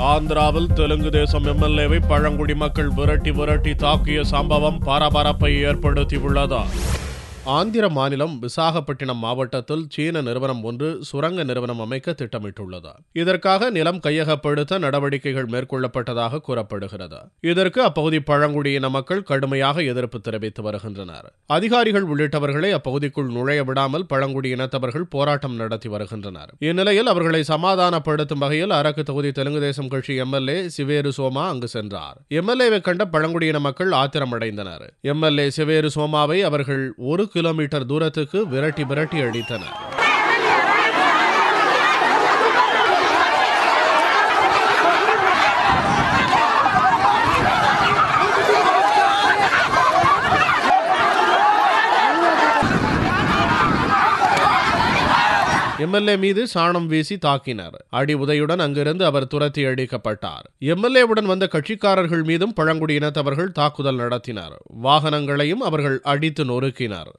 ஆந்திராவில் தெலுங்கு தேசம் எம்எல்ஏவை பழங்குடி மக்கள் விரட்டி தாக்கிய சம்பவம் பரபரப்பை ஏற்படுத்தியுள்ளது. ஆந்திர மாநிலம் விசாகப்பட்டினம் மாவட்டத்தில் சீன நிறுவனம் ஒன்று சுரங்க நிறுவனம் அமைக்க திட்டமிட்டுள்ளது. இதற்காக நிலம் கையகப்படுத்த நடவடிக்கைகள் மேற்கொள்ளப்பட்டதாக கூறப்படுகிறது. இதற்கு அப்பகுதி பழங்குடியின மக்கள் கடுமையாக எதிர்ப்பு தெரிவித்து வருகின்றனர். அதிகாரிகள் உள்ளிட்டவர்களை அப்பகுதிக்குள் நுழைய விடாமல் பழங்குடியினத்தவர்கள் போராட்டம் நடத்தி வருகின்றனர். இந்நிலையில் அவர்களை சமாதானப்படுத்தும் வகையில் அரக்கு தொகுதி தெலுங்கு தேசம் கட்சி எம்எல்ஏ சிவேரு சோமா அங்கு சென்றார். எம்எல்ஏவை கண்ட பழங்குடியின மக்கள் ஆத்திரமடைந்தனர். எம்எல்ஏ சிவேரு சோமாவை அவர்கள் 1 கிலோமீட்டர் தூரத்துக்கு விரட்டி அடித்தனர். எம்எல்ஏ மீது சாணம் வீசி தாக்கினர். அடி உதையுடன் அங்கிருந்து அவர் துரத்தி அடிக்கப்பட்டார். எம்எல்ஏவுடன் வந்த கட்சிக்காரர்கள் மீதும் பழங்குடியினத்தவர்கள் தாக்குதல் நடத்தினர். வாகனங்களையும் அவர்கள் அடித்து நொறுக்கினர்.